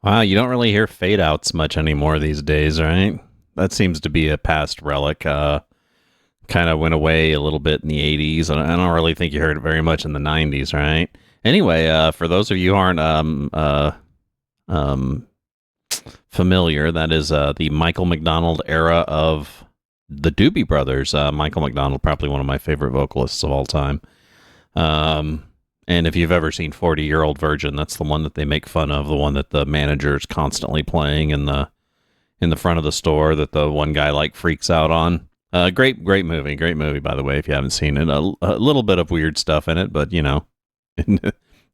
Wow, you don't really hear fade outs much anymore these days, right? That seems to be a past relic. Kind of went away a little bit in the 80s, and I don't really think you heard it very much in the 90s, right? Anyway, for those of you who aren't um, familiar, that is the Michael McDonald era of the Doobie Brothers. Michael McDonald, probably one of my favorite vocalists of all time. Um, and if you've ever seen 40-Year-Old Virgin, that's the one that they make fun of, the one that the manager is constantly playing in the front of the store that the one guy like freaks out on. Great movie, by the way, if you haven't seen it. A little bit of weird stuff in it, but you know,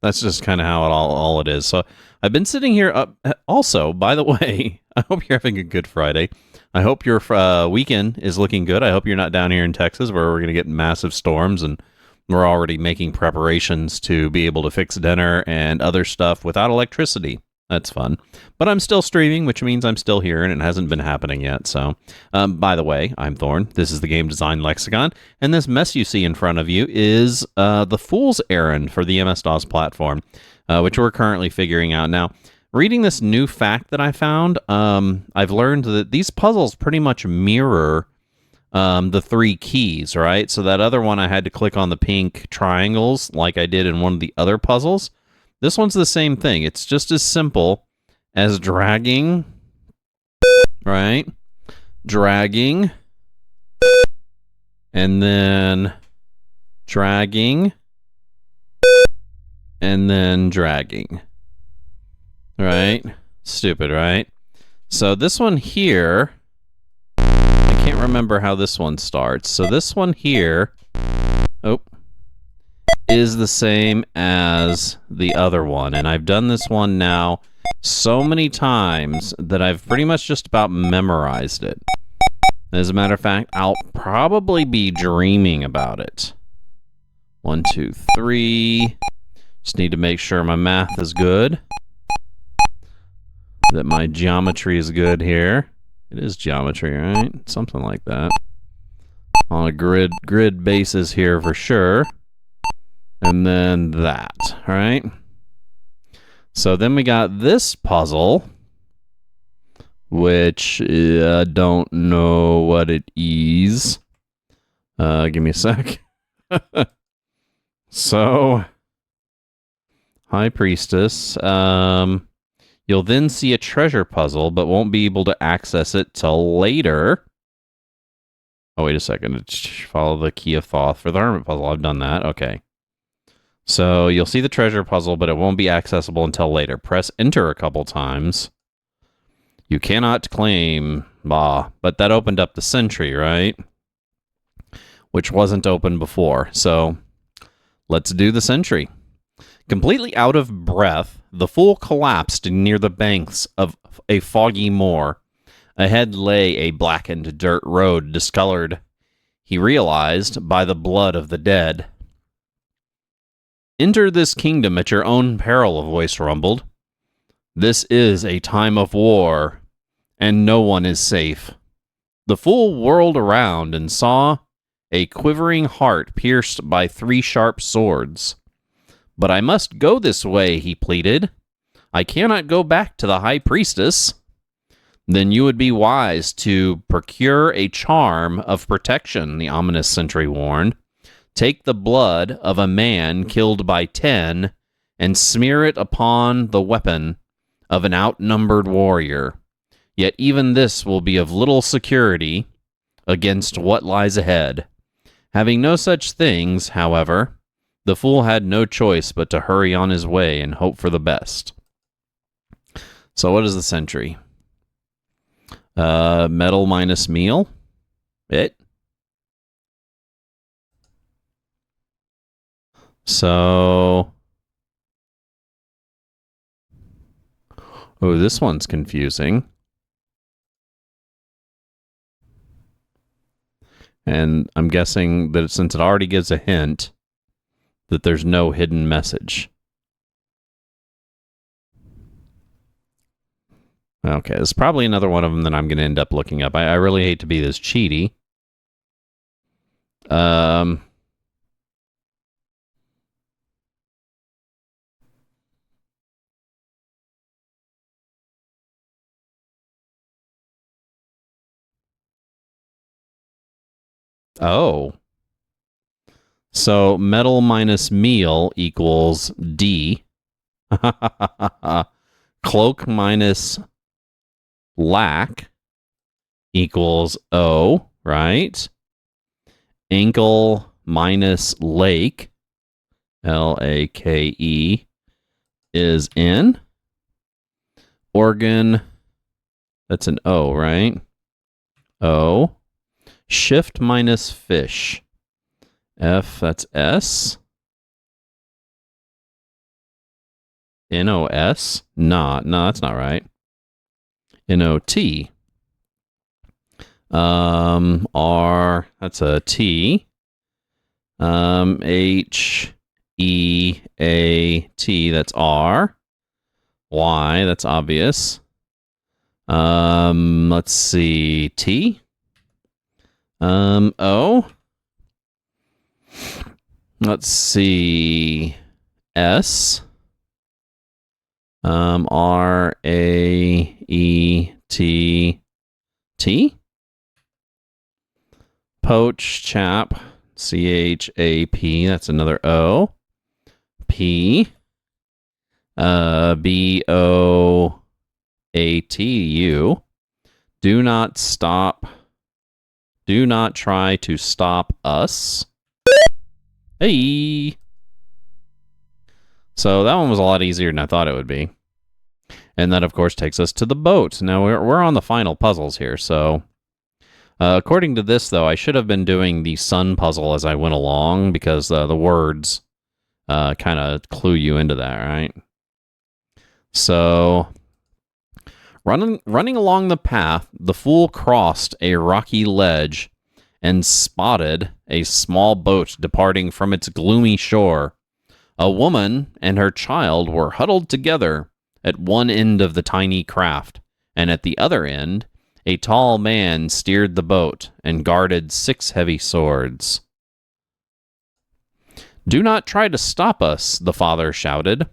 that's just kind of how all it is. So I've been sitting here. Also, by the way, I hope you're having a good Friday. I hope your weekend is looking good. I hope you're not down here in Texas where we're going to get massive storms and we're already making preparations to be able to fix dinner and other stuff without electricity. That's fun. But I'm still streaming, which means I'm still here, and it hasn't been happening yet. So, by the way, I'm Thorn. This is the Game Design Lexicon, and this mess you see in front of you is the Fool's Errand for the MS-DOS platform, which we're currently figuring out. Now, reading this new fact that I found, I've learned that these puzzles pretty much mirror the three keys, right? So that other one I had to click on the pink triangles like I did in one of the other puzzles. This one's the same thing. It's just as simple as dragging, right? Dragging, and then dragging, and then dragging, right? Stupid, right? So this one here, I can't remember how this one starts. So this one here, is the same as the other one. And I've done this one now so many times that I've pretty much just about memorized it. As a matter of fact, I'll probably be dreaming about it. 1, 2, 3. Just need to make sure my math is good. That my geometry is good here. It is geometry, right? Something like that. On a grid basis here for sure. And then that, right? So then we got this puzzle, which I don't know what it is. Give me a sec. So, High Priestess. You'll then see a treasure puzzle, but won't be able to access it till later. Oh, wait a second. Follow the Key of Thoth for the Hermit puzzle. I've done that. Okay. So you'll see the treasure puzzle, but it won't be accessible until later. Press enter a couple times. You cannot claim, but that opened up the sentry, right? Which wasn't open before. So let's do the sentry. Completely out of breath, the fool collapsed near the banks of a foggy moor. Ahead lay a blackened dirt road, discolored, he realized, by the blood of the dead. Enter this kingdom at your own peril, a voice rumbled. This is a time of war, and no one is safe. The fool whirled around and saw a quivering heart pierced by 3 sharp swords. But I must go this way, he pleaded. I cannot go back to the High Priestess. Then you would be wise to procure a charm of protection, the ominous sentry warned. Take the blood of a man killed by 10 and smear it upon the weapon of an outnumbered warrior. Yet even this will be of little security against what lies ahead. Having no such things, however, the fool had no choice but to hurry on his way and hope for the best. So what is the sentry? Metal minus meal? It? So, oh, this one's confusing. And I'm guessing that since it already gives a hint, that there's no hidden message. Okay, this is probably another one of them that I'm going to end up looking up. I really hate to be this cheaty. Oh. So metal minus meal equals D. Cloak minus lack equals O, right? Ankle minus lake, Lake, is N. Organ, that's an O, right? O. Shift minus fish, F, that's S. NOS? No, that's not right. NOT. R, that's a T. HEAT, that's R. Y, that's obvious. Let's see, T. O. Let's see, S. RAET. Poach, chap, CHAP, that's another O. P. BOATU. Do not stop. Do not try to stop us. Hey. So that one was a lot easier than I thought it would be. And that, of course, takes us to the boat. Now, we're on the final puzzles here, so... according to this, though, I should have been doing the sun puzzle as I went along, because the words kind of clue you into that, right? So... Running along the path, the fool crossed a rocky ledge and spotted a small boat departing from its gloomy shore. A woman and her child were huddled together at one end of the tiny craft, and at the other end, a tall man steered the boat and guarded 6 heavy swords. "Do not try to stop us," the father shouted.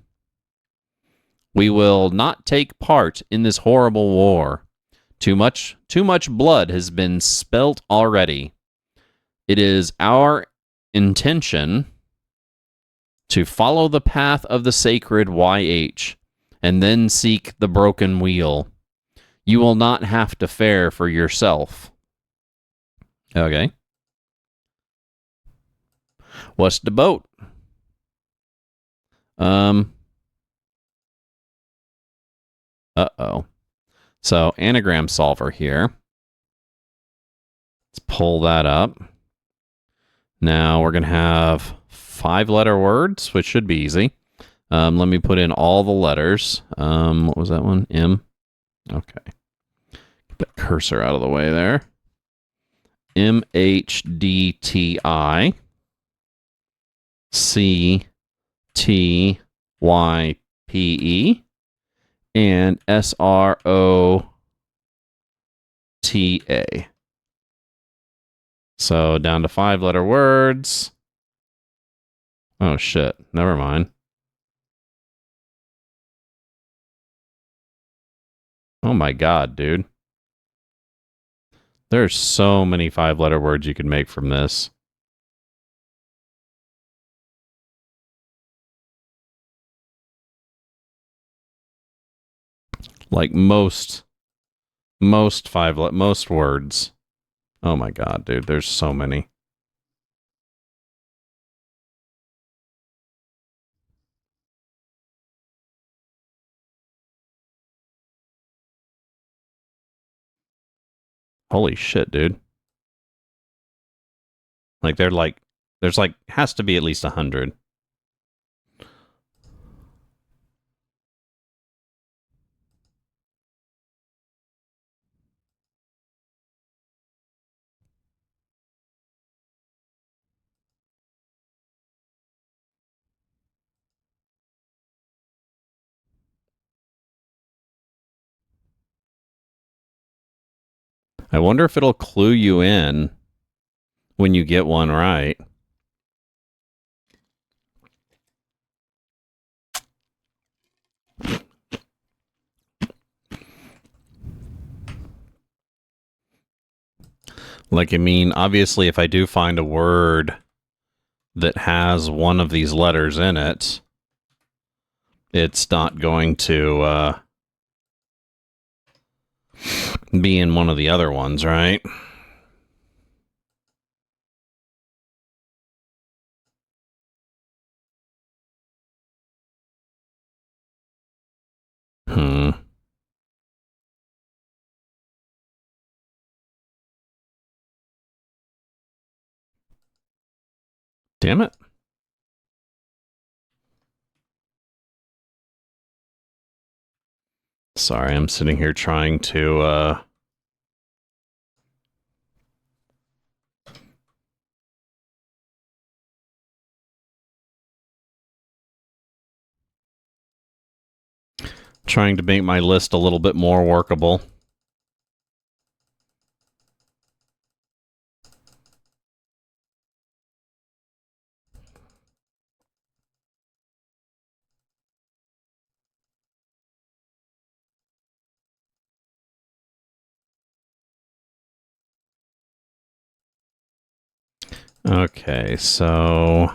"We will not take part in this horrible war. Too much blood has been spilt already. It is our intention to follow the path of the sacred YH, and then seek the broken wheel. You will not have to fare for yourself." Okay. What's the boat? Uh-oh. So, anagram solver here. Let's pull that up. Now, we're going to have 5-letter words, which should be easy. Let me put in all the letters. What was that one? M? Okay. Get that cursor out of the way there. MHDTI. CTYPE. And SROTA. So down to 5-letter words. Oh shit, never mind. Oh my god, dude. There's so many 5-letter words you can make from this. Like most words. Oh my god, dude, there's so many. Holy shit, dude. Like there's has to be at least 100. I wonder if it'll clue you in when you get one right. Like, I mean, obviously, if I do find a word that has one of these letters in it, it's not going to be in one of the other ones, right? Hmm. Damn it. Sorry, I'm sitting here trying to, trying to make my list a little bit more workable. Okay, so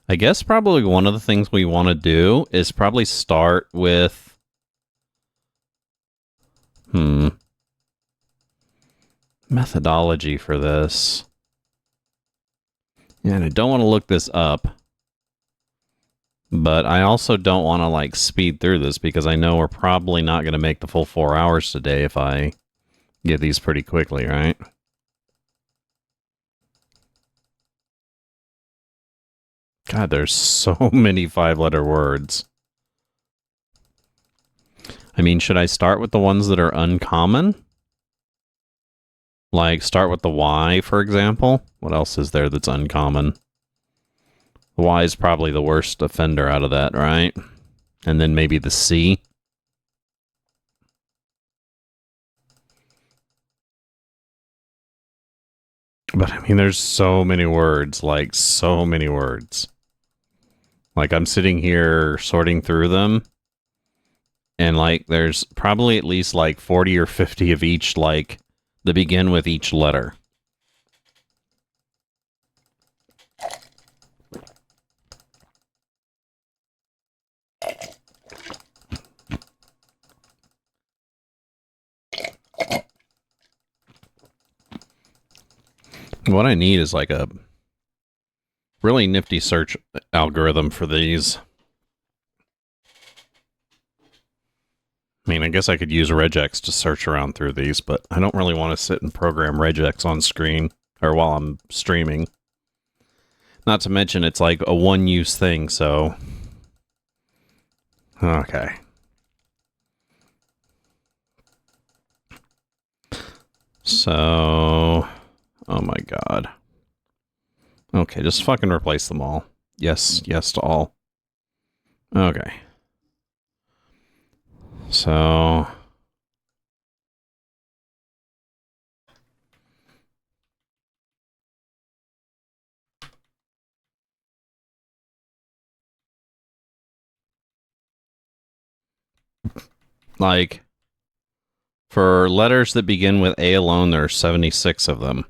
I guess probably one of the things we want to do is probably start with methodology for this. And I don't want to look this up, but I also don't want to like speed through this because I know we're probably not going to make the full 4 hours today if I get these pretty quickly, right? God, there's so many 5-letter words. I mean, should I start with the ones that are uncommon? Like, start with the Y, for example? What else is there that's uncommon? The Y is probably the worst offender out of that, right? And then maybe the C. But, I mean, there's so many words. Like, so many words. Like, I'm sitting here sorting through them. And, like, there's probably at least, like, 40 or 50 of each, like, that begin with each letter. What I need is, like, a really nifty search algorithm for these. I mean, I guess I could use regex to search around through these, but I don't really want to sit and program regex on screen or while I'm streaming. Not to mention, it's like a one-use thing, so... Okay. So... Oh my god. Okay, just fucking replace them all. Yes, yes to all. Okay. So... Like, for letters that begin with A alone, there are 76 of them.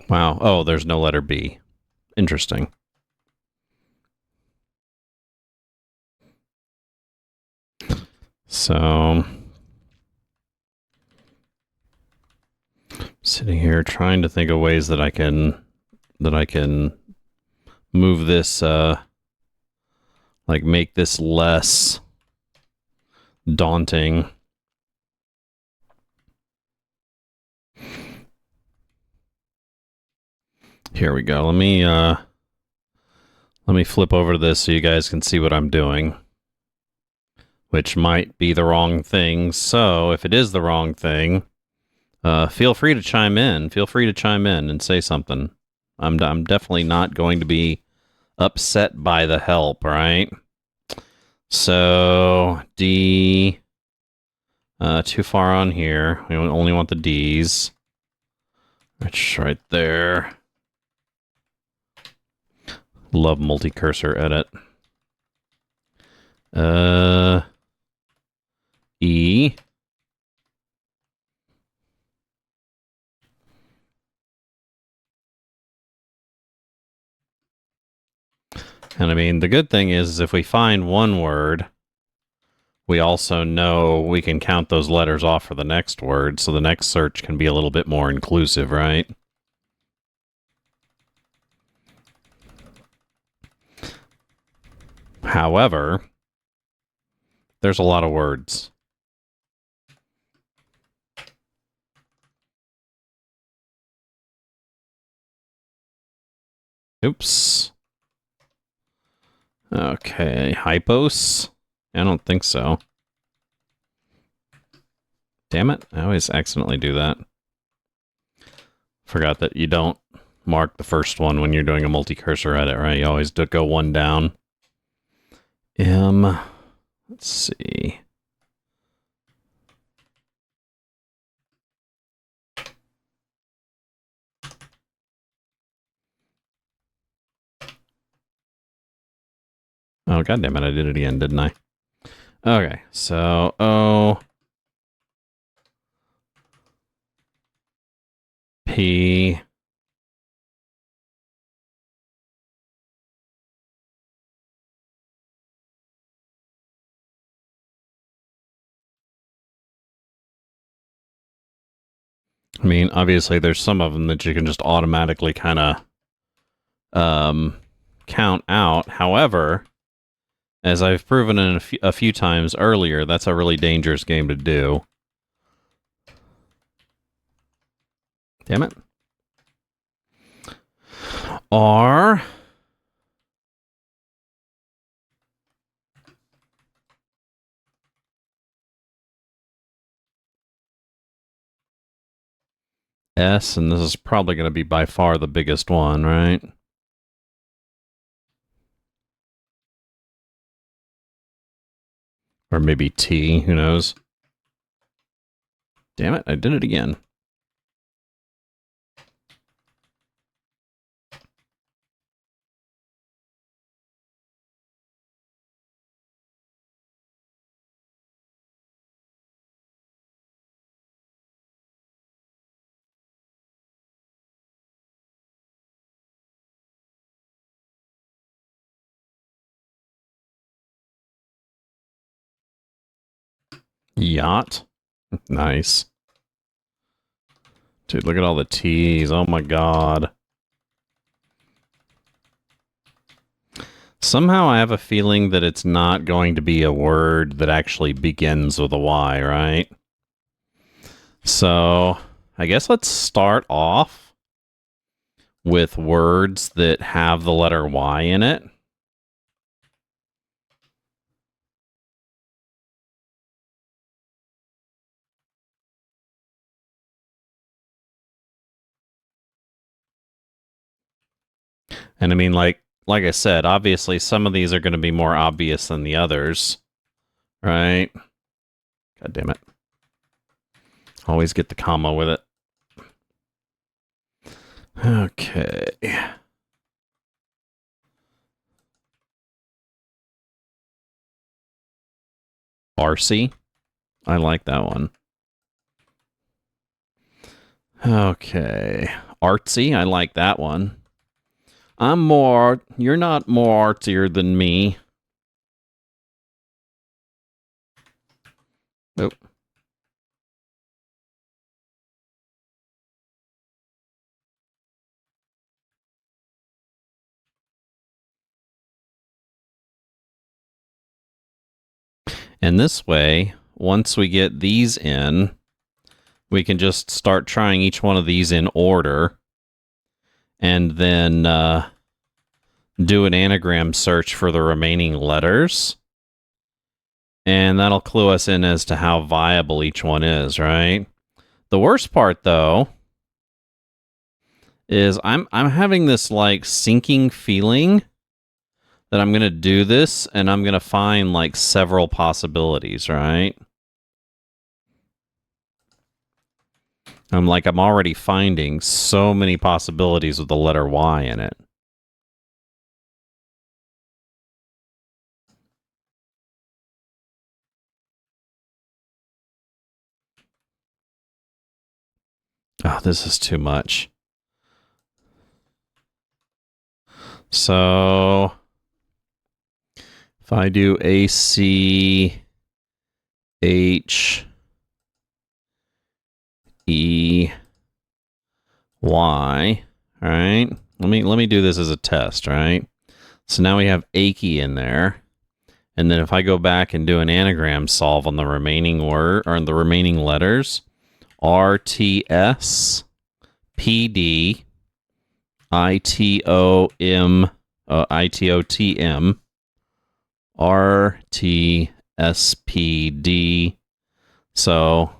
Wow. Oh, there's no letter B. Interesting. So... Sitting here trying to think of ways that I can move this like make this less daunting. Here we go. Let me flip over to this so you guys can see what I'm doing, which might be the wrong thing. So if it is the wrong thing, feel free to chime in. Feel free to chime in and say something. I'm definitely not going to be upset by the help, right? So D, too far on here. We only want the D's. Which right there. Love multi-cursor edit. E. And I mean, the good thing is if we find one word, we also know we can count those letters off for the next word, so the next search can be a little bit more inclusive, right? However, there's a lot of words. Oops. Okay, hypos? I don't think so. Damn it, I always accidentally do that. Forgot that you don't mark the first one when you're doing a multi-cursor edit, right? You always go one down. Let's see. Oh, goddammit, I did it again, didn't I? Okay, so O, P, I mean, obviously there's some of them that you can just automatically kind of count out. However, as I've proven in a few times earlier, that's a really dangerous game to do. Damn it. R. S, and this is probably going to be by far the biggest one, right? Or maybe T, who knows? Damn it, I did it again. Yacht. Nice. Dude, look at all the T's. Oh my god. Somehow I have a feeling that it's not going to be a word that actually begins with a Y, right? So, I guess let's start off with words that have the letter Y in it. And I mean, like I said, obviously some of these are going to be more obvious than the others, right? God damn it. Always get the comma with it. Okay. Artsy. I like that one. Okay. Artsy. I like that one. You're not more artsier than me. Nope. And this way, once we get these in, we can just start trying each one of these in order and then do an anagram search for the remaining letters. And that'll clue us in as to how viable each one is, right? The worst part, though, is I'm having this like sinking feeling that I'm going to do this and I'm going to find like several possibilities, right? I'm already finding so many possibilities with the letter Y in it. Oh, this is too much. So if I do ACH EY, all right? Let me do this as a test, right? So now we have achy in there. And then if I go back and do an anagram solve on the remaining word or on the remaining letters, RTS, PD, ITOM, ITOTM, RTSPD. So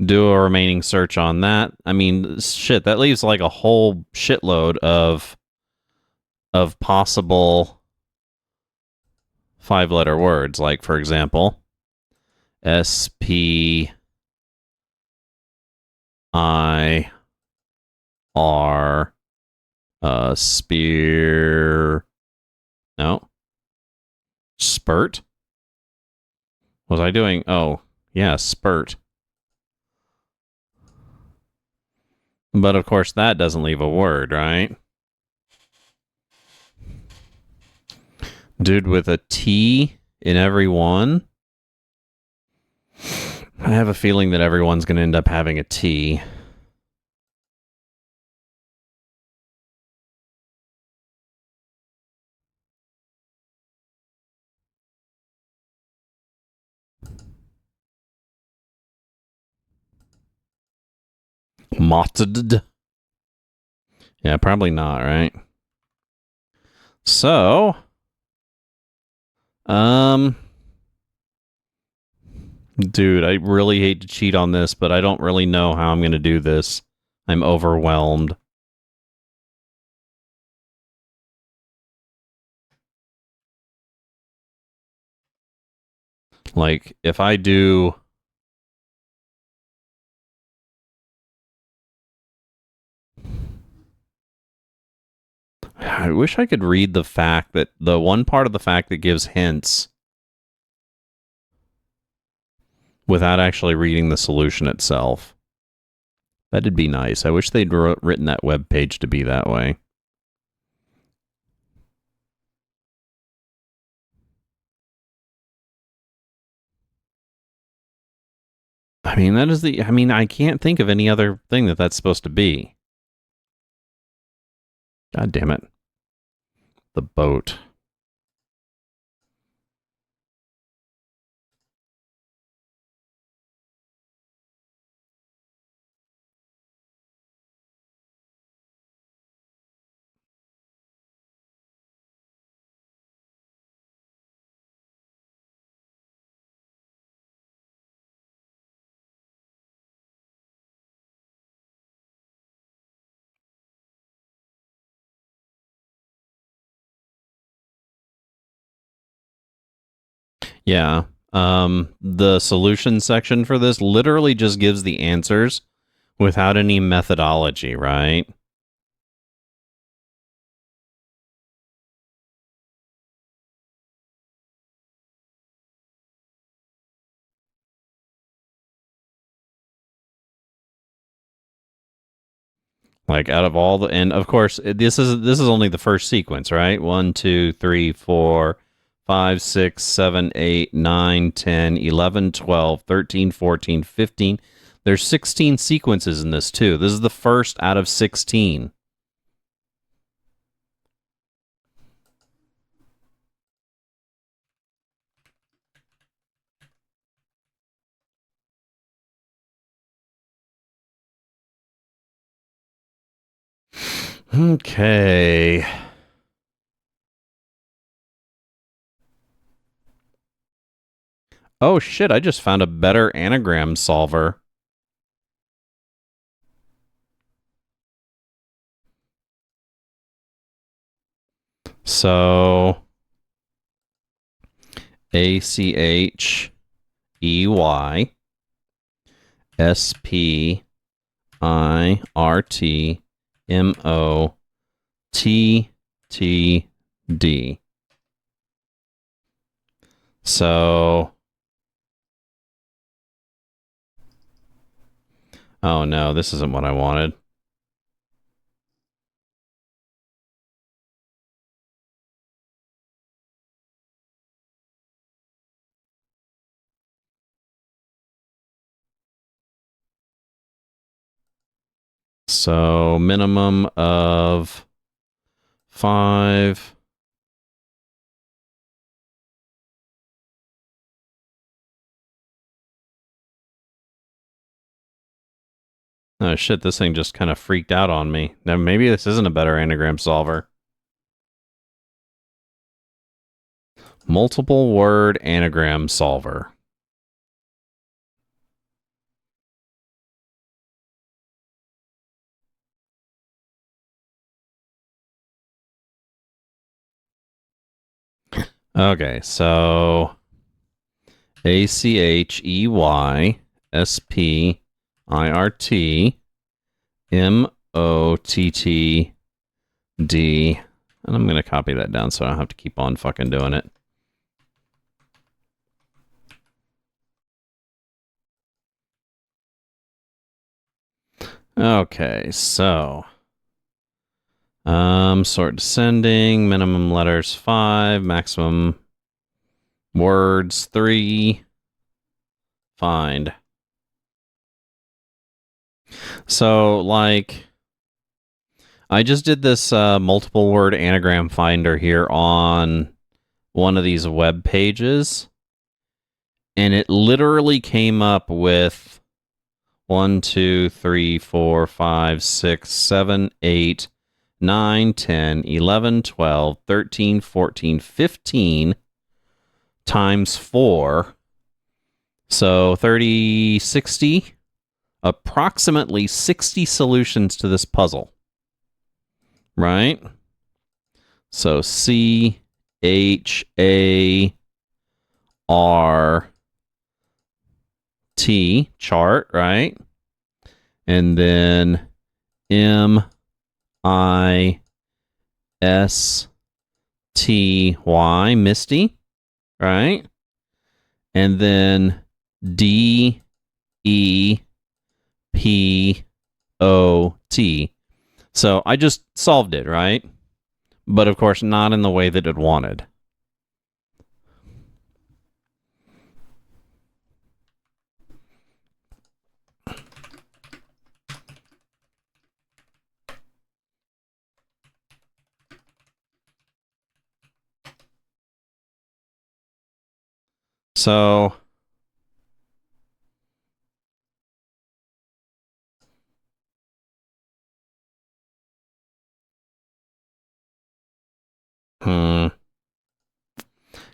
do a remaining search on that. I mean, shit, that leaves like a whole shitload of possible 5-letter words. Like, for example, SPIR, spear. No. Spurt? Was I doing? Oh, yeah, spurt. But of course, that doesn't leave a word, right? Dude with a T in every one. I have a feeling that everyone's going to end up having a T. Motted. Yeah, probably not, right? So, dude, I really hate to cheat on this, but I don't really know how I'm going to do this. I'm overwhelmed. Like, if I do... I wish I could read the fact that the one part of the fact that gives hints without actually reading the solution itself. That'd be nice. I wish they'd written that web page to be that way. I mean, that is the... I mean, I can't think of any other thing that that's supposed to be. God damn it. The boat. Yeah. The solution section for this literally just gives the answers without any methodology, right? Like, out of all the... And of course, this is only the first sequence, right? 1, 2, 3, 4, 5, 6, 7, 8, 9, 10, 11, 12, 13, 14, 15. There's 16 sequences in this too. This is the first out of 16. Okay. Oh shit, I just found a better anagram solver. So ACHEY SPIRTMOTTD. So Oh no, this isn't what I wanted. So minimum of 5. Oh shit, this thing just kind of freaked out on me. Now maybe this isn't a better anagram solver. Multiple word anagram solver. Okay, so ACHEYSPIRTMOTTD. And I'm going to copy that down so I don't have to keep on fucking doing it. Okay, so sort descending, minimum letters 5, maximum words 3. Find. So, like, I just did this multiple word anagram finder here on one of these web pages, and it literally came up with 1, 2, 3, 4, 5, 6, 7, 8, 9, 10, 11, 12, 13, 14, 15 times 4. So 30, 60, approximately 60 solutions to this puzzle. Right? So CHART, chart, right? And then MISTY, Misty, right? And then DEPOT. So I just solved it, right? But of course, not in the way that it wanted. So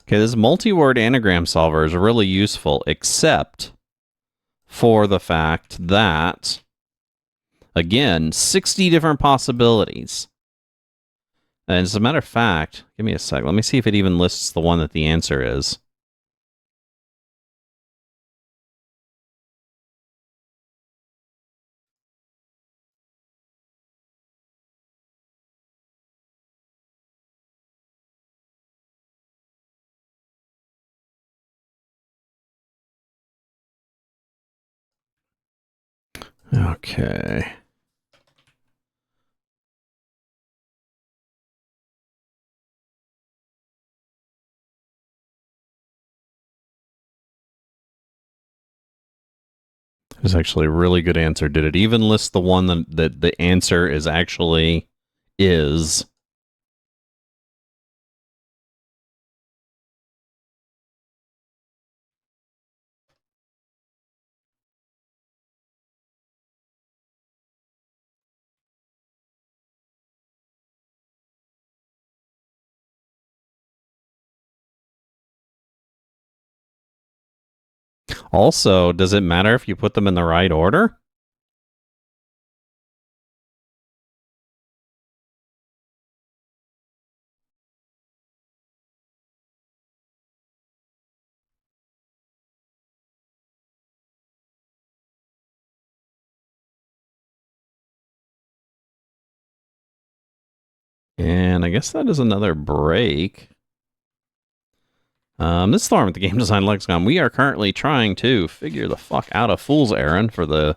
okay, this multi-word anagram solver is really useful, except for the fact that, again, 60 different possibilities. And as a matter of fact, give me a sec. Let me see if it even lists the one that the answer is. Okay. It's actually a really good answer. Did it even list the one that the answer is actually is? Also, does it matter if you put them in the right order? And I guess that is another break. This is Thorn with the Game Design Lexicon. We are currently trying to figure the fuck out a fool's errand for the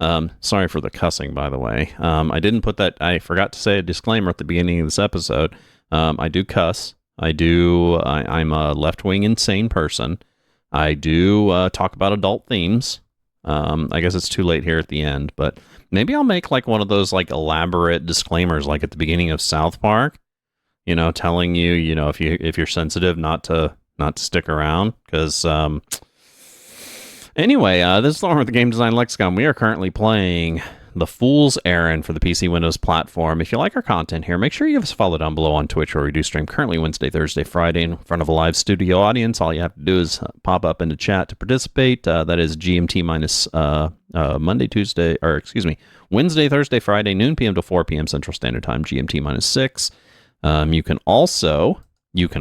Sorry for the cussing, by the way. I didn't put that. I forgot to say a disclaimer at the beginning of this episode. I do cuss. I'm a left-wing insane person. I do talk about adult themes. I guess it's too late here at the end, but maybe I'll make like one of those like elaborate disclaimers, like at the beginning of South Park. You know, telling you, you know, if you're sensitive, not to stick around. Because anyway, this is the one with the Game Design Lexicon. We are currently playing The Fool's Errand for the PC Windows platform. If you like our content here, make sure you give us a follow down below on Twitch, where we do stream currently Wednesday, Thursday, Friday in front of a live studio audience. All you have to do is pop up into chat to participate. That is GMT minus Wednesday, Thursday, Friday, noon PM to 4 PM Central Standard Time, GMT minus 6. You can also hit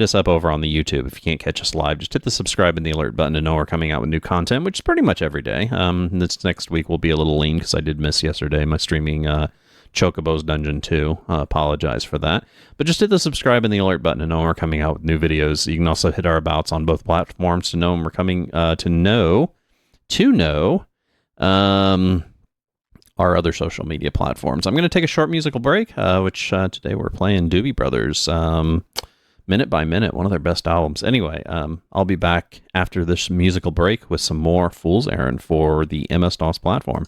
us up over on the YouTube. If you can't catch us live, just hit the subscribe and the alert button to know we're coming out with new content, which is pretty much every day. This next week will be a little lean because I did miss yesterday my streaming Chocobo's Dungeon 2. Apologize for that. But just hit the subscribe and the alert button to know we're coming out with new videos. You can also hit our abouts on both platforms to know when we're coming our other social media platforms. I'm going to take a short musical break, which today we're playing Doobie Brothers, Minute by Minute, one of their best albums. Anyway, I'll be back after this musical break with some more Fool's Errand for the MS-DOS platform.